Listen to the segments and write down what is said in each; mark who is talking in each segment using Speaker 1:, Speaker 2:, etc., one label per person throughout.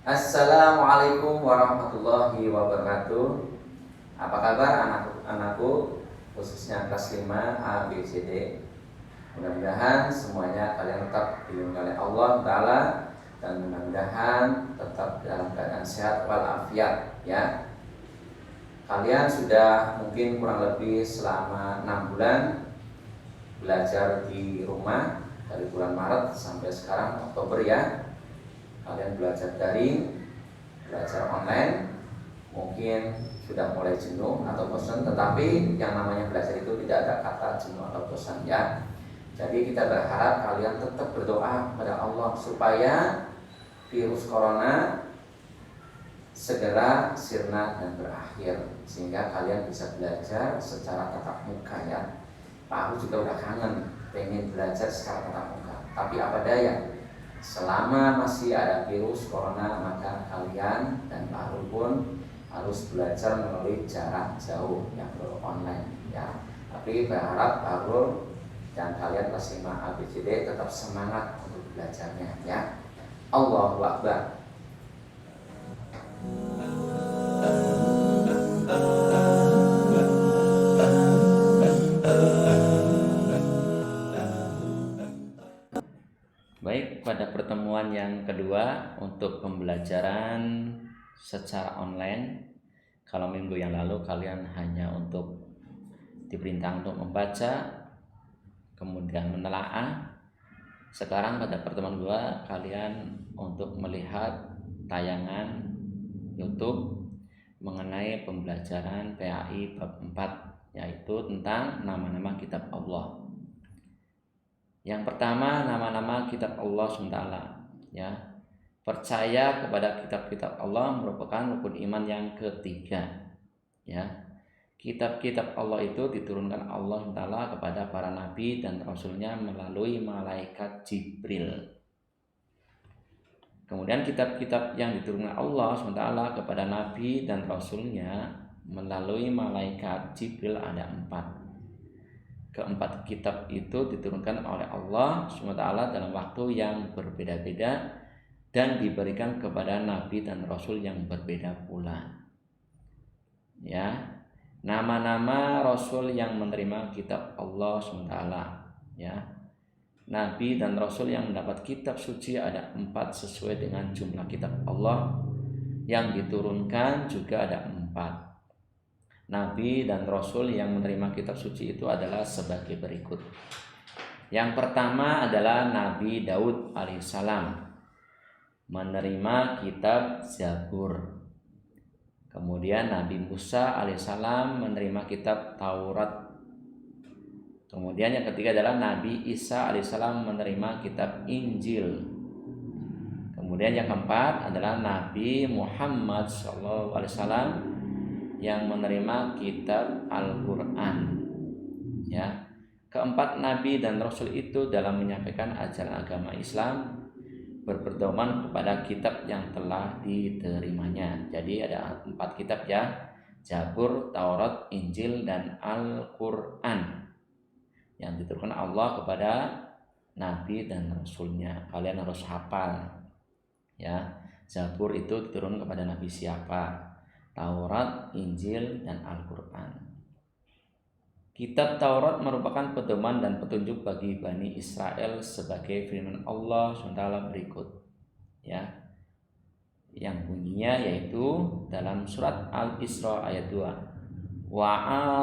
Speaker 1: Assalamualaikum warahmatullahi wabarakatuh. Apa kabar anak-anakku, khususnya kelas 5 A, B, C, D. Mudah-mudahan semuanya kalian tetap dilindungi oleh Allah Ta'ala, dan mudah-mudahan tetap dalam keadaan sehat walafiat ya. Kalian sudah mungkin kurang lebih selama 6 bulan belajar di rumah, dari bulan Maret sampai sekarang Oktober ya. Kalian belajar daring, belajar online, mungkin sudah mulai jenuh atau bosan, tetapi yang namanya belajar itu tidak ada kata jenuh atau bosan ya. Jadi kita berharap kalian tetap berdoa kepada Allah supaya virus corona segera sirna dan berakhir, sehingga kalian bisa belajar secara tatap muka ya. Pak aku juga udah kangen pengen belajar secara tatap muka, tapi apa daya, selama masih ada virus corona maka kalian dan Pak Arul pun harus belajar melalui jarak jauh yang online ya. Tapi berharap Pak Arul dan kalian kelas 5 ABCD tetap semangat untuk belajarnya ya. Allahu Akbar. Baik, pada pertemuan yang kedua untuk pembelajaran secara online. Kalau minggu yang lalu kalian hanya untuk diperintah untuk membaca, kemudian menelaah. Sekarang pada pertemuan kedua kalian untuk melihat tayangan YouTube mengenai pembelajaran PAI bab 4, yaitu tentang nama-nama kitab Allah. Yang pertama, nama-nama kitab Allah SWT ya. Percaya kepada kitab-kitab Allah merupakan rukun iman yang ketiga ya. Kitab-kitab Allah itu diturunkan Allah SWT kepada para nabi dan rasulnya melalui malaikat Jibril. Kemudian kitab-kitab yang diturunkan Allah SWT kepada nabi dan rasulnya melalui malaikat Jibril ada 4. Keempat kitab itu diturunkan oleh Allah SWT dalam waktu yang berbeda-beda dan diberikan kepada nabi dan rasul yang berbeda pula. Ya, nama-nama rasul yang menerima kitab Allah SWT ya. Nabi dan rasul yang mendapat kitab suci ada 4 sesuai dengan jumlah kitab Allah yang diturunkan juga ada 4. Nabi dan Rasul yang menerima kitab suci itu adalah sebagai berikut. Yang pertama adalah Nabi Daud alaihissalam menerima kitab Zabur. Kemudian Nabi Musa alaihissalam menerima kitab Taurat. Kemudian yang ketiga adalah Nabi Isa alaihissalam menerima kitab Injil. Kemudian yang keempat adalah Nabi Muhammad SAW yang menerima kitab Al-Quran ya. Keempat nabi dan rasul itu dalam menyampaikan ajaran agama Islam berpedoman kepada kitab yang telah diterimanya. Jadi ada 4 kitab ya, Zabur, Taurat, Injil, dan Al-Quran yang diturunkan Allah kepada nabi dan rasulnya. Kalian harus hafal ya. Zabur itu diturunkan kepada nabi siapa, Taurat, Injil, dan Al-Quran. Kitab Taurat merupakan pedoman dan petunjuk bagi Bani Israel sebagai firman Allah SWT berikut ya, yang bunyinya yaitu dalam surat Al-Isra ayat 2, wa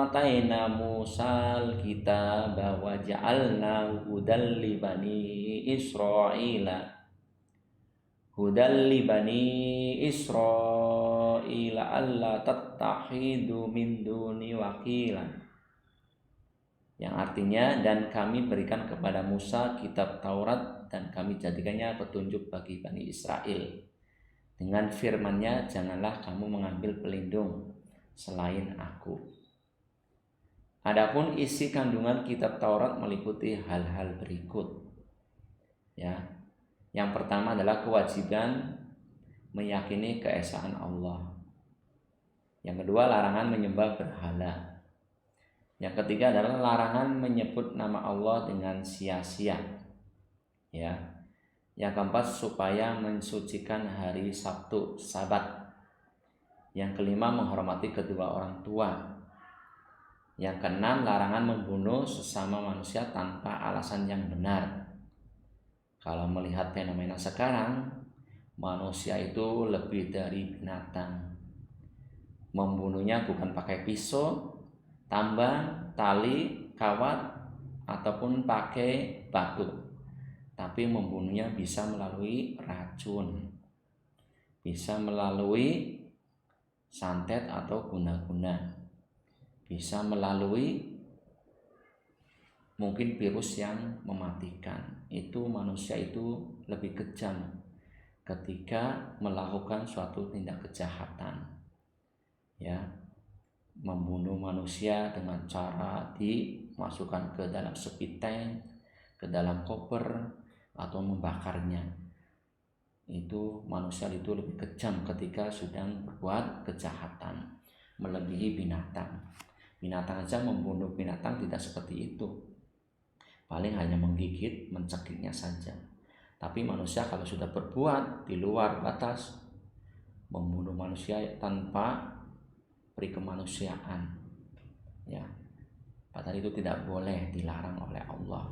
Speaker 1: ataina Musal kitaba wa ja'alna hudal li bani Israila ila alla tattahidu min duni wakilan, yang artinya dan kami berikan kepada Musa kitab Taurat dan kami jadikannya petunjuk bagi Bani Israel dengan firman-Nya, janganlah kamu mengambil pelindung selain aku. Adapun isi kandungan kitab Taurat meliputi hal-hal berikut ya. Yang pertama adalah kewajiban meyakini keesaan Allah. Yang kedua, larangan menyembah berhala. Yang ketiga adalah larangan menyebut nama Allah dengan sia-sia ya. Yang keempat, supaya mensucikan hari Sabtu, Sabat. Yang kelima, menghormati kedua orang tua. Yang keenam, larangan membunuh sesama manusia tanpa alasan yang benar. Kalau melihat fenomena sekarang, manusia itu lebih dari binatang. Membunuhnya bukan pakai pisau, tambang, tali, kawat, ataupun pakai batu, tapi membunuhnya bisa melalui racun, bisa melalui santet atau guna-guna, bisa melalui mungkin virus yang mematikan. Itu manusia itu lebih kejam ketika melakukan suatu tindak kejahatan, ya, membunuh manusia dengan cara dimasukkan ke dalam sepiteng, ke dalam koper, atau membakarnya. Itu manusia itu lebih kejam ketika sedang berbuat kejahatan, melebihi binatang. Binatang saja membunuh binatang tidak seperti itu, paling hanya menggigit, mencekiknya saja. Tapi manusia kalau sudah berbuat di luar batas, membunuh manusia tanpa peri kemanusiaan, ya, padahal itu tidak boleh, dilarang oleh Allah.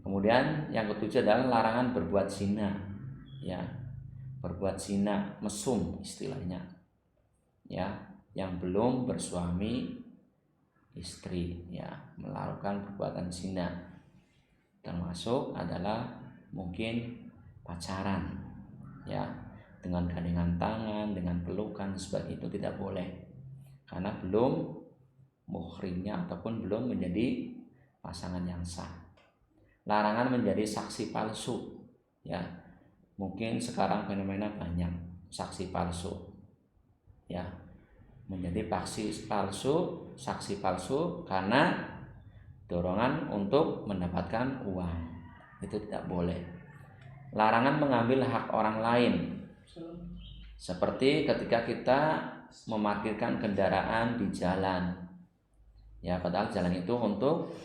Speaker 1: Kemudian yang ketujuh adalah larangan berbuat zina, ya, berbuat zina, mesum istilahnya, ya, yang belum bersuami istri, ya, melakukan perbuatan zina, termasuk adalah mungkin pacaran, ya, dengan gandengan tangan, dengan pelukan, sebagainya, itu tidak boleh karena belum muhrimnya ataupun belum menjadi pasangan yang sah. Larangan menjadi saksi palsu, ya, mungkin sekarang fenomena banyak saksi palsu, ya, menjadi saksi palsu karena dorongan untuk mendapatkan uang, itu tidak boleh. Larangan mengambil hak orang lain, seperti ketika kita memarkirkan kendaraan di jalan, ya, padahal jalan itu untuk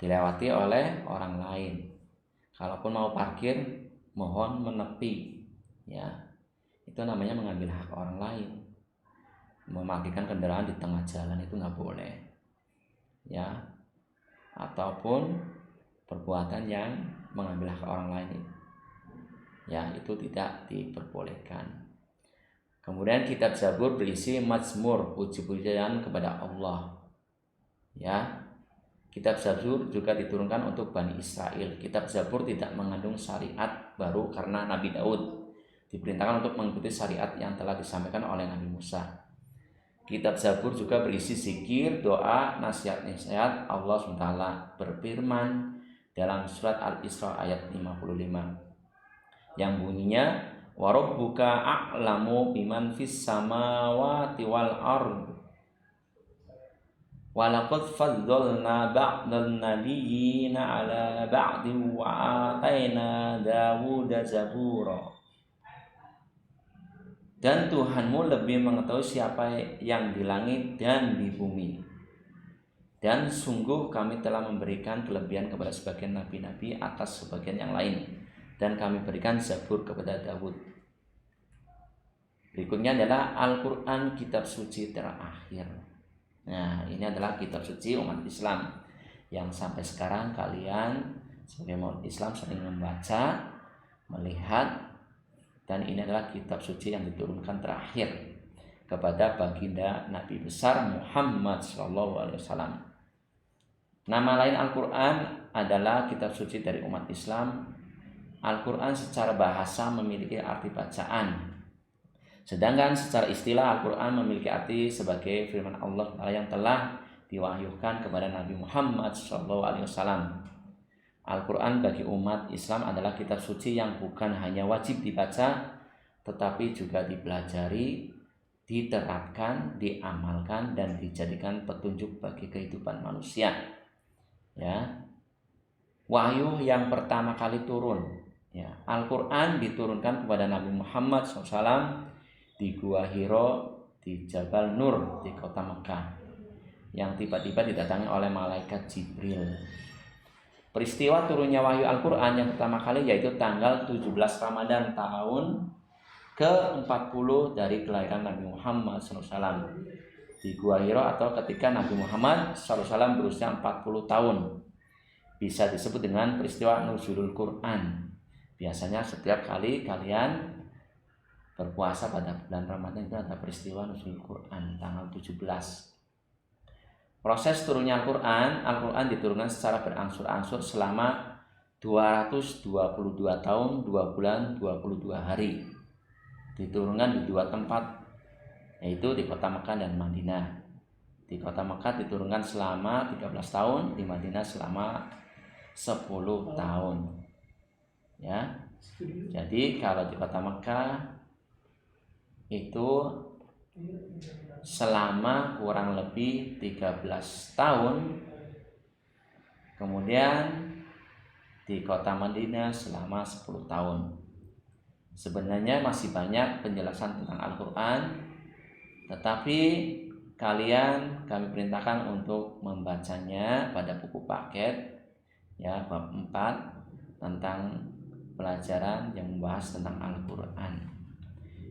Speaker 1: dilewati oleh orang lain. Kalaupun mau parkir, mohon menepi, ya, itu namanya mengambil hak orang lain. Memarkirkan kendaraan di tengah jalan itu nggak boleh, ya, ataupun perbuatan yang mengambil hak orang lain, ya, itu tidak diperbolehkan. Kemudian kitab Zabur berisi mazmur, puji-pujian kepada Allah, ya. Kitab Zabur juga diturunkan untuk Bani Israel. Kitab Zabur tidak mengandung syariat baru karena Nabi Daud diperintahkan untuk mengikuti syariat yang telah disampaikan oleh Nabi Musa. Kitab Zabur juga berisi zikir, doa, nasihat-nasihat Allah SWT berfirman dalam surat Al-Isra ayat 55 yang bunyinya, wa rabbuka a'lamu biman fis samawati wal ard walaqad faddalna ba'dal nabiyyina ala ba'din wa ataina Dawuda zabura. Dan Tuhanmu lebih mengetahui siapa yang di langit dan di bumi. Dan sungguh kami telah memberikan kelebihan kepada sebagian nabi-nabi atas sebagian yang lain, dan kami berikan Zabur kepada Dawud. Berikutnya adalah Al-Quran, kitab suci terakhir. Nah, ini adalah kitab suci umat Islam yang sampai sekarang kalian sebagai umat Islam sering membaca, melihat, dan ini adalah kitab suci yang diturunkan terakhir kepada baginda Nabi besar Muhammad SAW. Nama lain Al-Quran adalah kitab suci dari umat Islam. Al-Quran secara bahasa memiliki arti bacaan, sedangkan secara istilah Al-Quran memiliki arti sebagai firman Allah yang telah diwahyukan kepada Nabi Muhammad SAW. Al-Quran bagi umat Islam adalah kitab suci yang bukan hanya wajib dibaca, tetapi juga dipelajari, diterapkan, diamalkan, dan dijadikan petunjuk bagi kehidupan manusia. Ya, wahyu yang pertama kali turun, ya, Al-Quran diturunkan kepada Nabi Muhammad SAW di Gua Hiro di Jabal Nur di kota Mekah, yang tiba-tiba didatangi oleh malaikat Jibril. Peristiwa turunnya wahyu Al-Quran yang pertama kali yaitu tanggal 17 Ramadan tahun ke-40 dari kelahiran Nabi Muhammad SAW di Gua Hiro, atau ketika Nabi Muhammad SAW berusia 40 tahun. Bisa disebut dengan peristiwa Nuzulul Quran. Biasanya setiap kali kalian berpuasa pada bulan Ramadan itu ada peristiwa Nuzulul Quran tanggal 17. Proses turunnya Al-Quran diturunkan secara berangsur-angsur selama 222 tahun, 2 bulan, 22 hari. Diturunkan di 2 tempat, yaitu di kota Mekah dan Madinah. Di kota Mekah diturunkan selama 13 tahun, di Madinah selama 10 tahun. Ya. Jadi kalau di kota Mekah itu selama kurang lebih 13 tahun. Kemudian di kota Madinah selama 10 tahun. Sebenarnya masih banyak penjelasan tentang Al-Quran, tetapi kami perintahkan untuk membacanya pada buku paket, ya, bab 4 tentang pelajaran yang membahas tentang Al-Quran.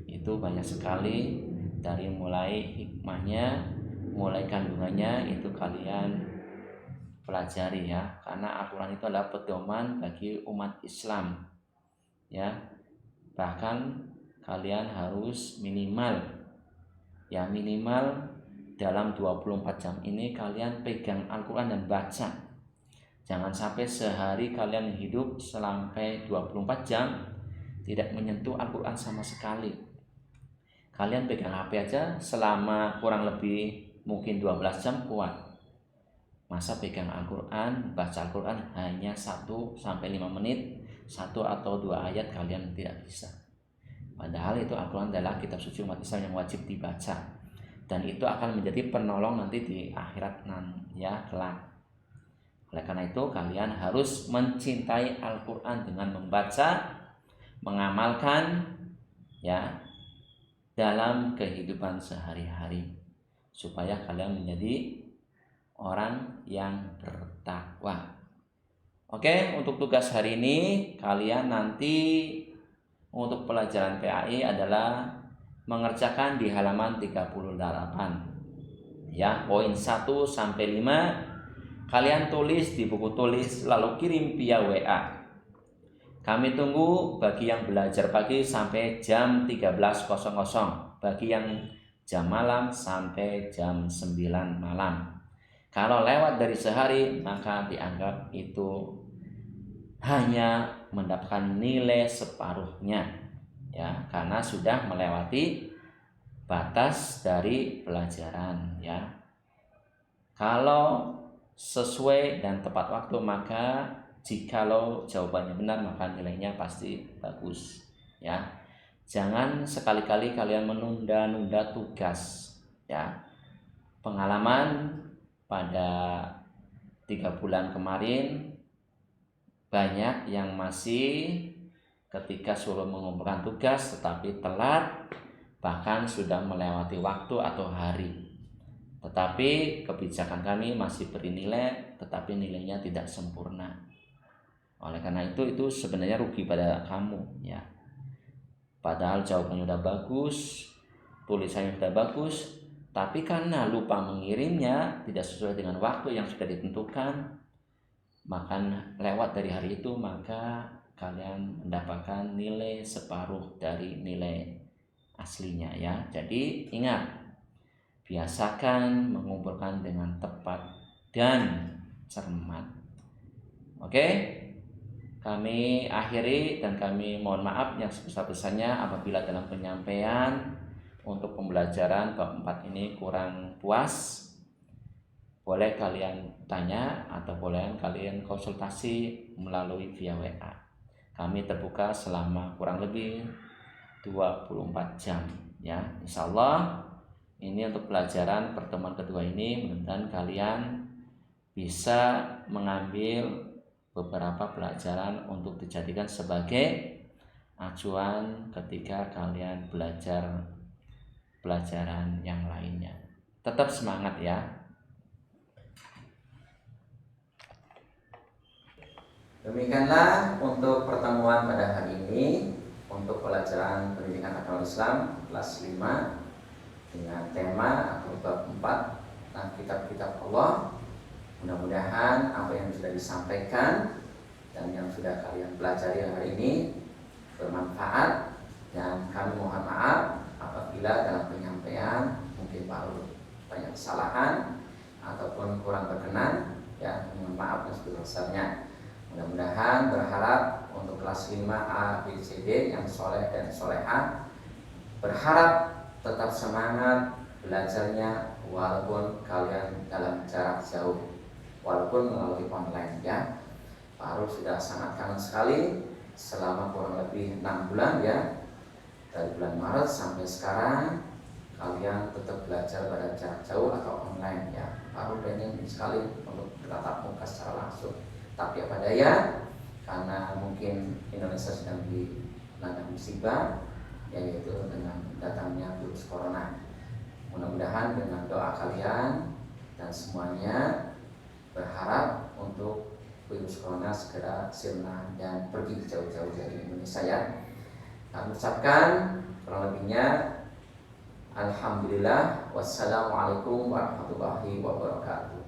Speaker 1: Itu banyak sekali, dari mulai hikmahnya, mulai kandungannya, itu kalian pelajari ya, karena Al-Quran itu adalah pedoman bagi umat Islam ya. Bahkan kalian harus minimal dalam 24 jam ini kalian pegang Al-Quran dan baca. Jangan sampai sehari kalian hidup sampai 24 jam tidak menyentuh Al-Quran sama sekali. Kalian pegang HP aja selama kurang lebih mungkin 12 jam kuat. Masa pegang Al-Quran, baca Al-Quran hanya 1-5 menit, 1 atau 2 ayat kalian tidak bisa. Padahal itu Al-Quran adalah kitab suci umat Islam yang wajib dibaca, dan itu akan menjadi penolong nanti di akhirat ya kelak. Oleh karena itu kalian harus mencintai Al-Quran dengan membaca, mengamalkan ya dalam kehidupan sehari-hari, supaya kalian menjadi orang yang bertakwa. Oke, untuk tugas hari ini kalian nanti untuk pelajaran PAI adalah mengerjakan di halaman 38. Ya, poin 1 sampai 5 kalian tulis di buku tulis lalu kirim via WA. Kami tunggu bagi yang belajar pagi sampai jam 13.00, bagi yang jam malam sampai jam 9 malam. Kalau lewat dari sehari maka dianggap itu hanya mendapatkan nilai separuhnya ya, karena sudah melewati batas dari pelajaran ya. Kalau sesuai dan tepat waktu maka jikalau jawabannya benar maka nilainya pasti bagus ya. Jangan sekali-kali kalian menunda-nunda tugas ya. Pengalaman pada 3 bulan kemarin banyak yang masih ketika suruh mengumpulkan tugas tetapi telat, bahkan sudah melewati waktu atau hari. Tetapi kebijakan kami masih beri nilai, tetapi nilainya tidak sempurna. Oleh karena itu sebenarnya rugi pada kamu ya. Padahal jawabannya sudah bagus, tulisannya sudah bagus, tapi karena lupa mengirimnya, tidak sesuai dengan waktu yang sudah ditentukan, maka lewat dari hari itu maka kalian mendapatkan nilai separuh dari nilai aslinya ya. Jadi ingat, biasakan mengumpulkan dengan tepat dan cermat. Oke? Kami akhiri dan kami mohon maaf yang sebesar-besarnya apabila dalam penyampaian untuk pembelajaran bab 4 ini kurang puas. Boleh kalian tanya atau boleh kalian konsultasi melalui via WA. Kami terbuka selama kurang lebih 24 jam ya. Insyaallah ini untuk pelajaran pertemuan kedua ini, mudah-mudahan kalian bisa mengambil beberapa pelajaran untuk dijadikan sebagai acuan ketika kalian belajar pelajaran yang lainnya. Tetap semangat ya. Demikianlah untuk pertemuan pada hari ini untuk pelajaran pendidikan agama Islam kelas 5 dengan tema atau bab 4 tentang kitab-kitab Allah. Mudah-mudahan apa yang sudah disampaikan dan yang sudah kalian pelajari hari ini bermanfaat, dan kami mohon maaf apabila dalam penyampaian mungkin baru banyak kesalahan ataupun kurang berkenan, ya mohon maaf yang sebesar-besarnya. Mudah-mudahan berharap untuk kelas 5A B C D yang soleh dan solehah, berharap tetap semangat belajarnya walaupun kalian dalam jarak jauh, walaupun melalui online ya. Pak Arul sudah sangat kangen sekali selama kurang lebih 6 bulan ya, dari bulan Maret sampai sekarang kalian tetap belajar pada jarak jauh atau online ya. Pak Arul pengen sekali untuk bertatap muka secara langsung, tapi apa daya, karena mungkin Indonesia sedang dilanda musibah, yaitu dengan datangnya virus corona. Mudah-mudahan dengan doa kalian dan semuanya, berharap untuk virus corona segera sirna dan pergi jauh-jauh dari Indonesia ya. Kami ucapkan kurang lebihnya alhamdulillah, wassalamualaikum warahmatullahi wabarakatuh.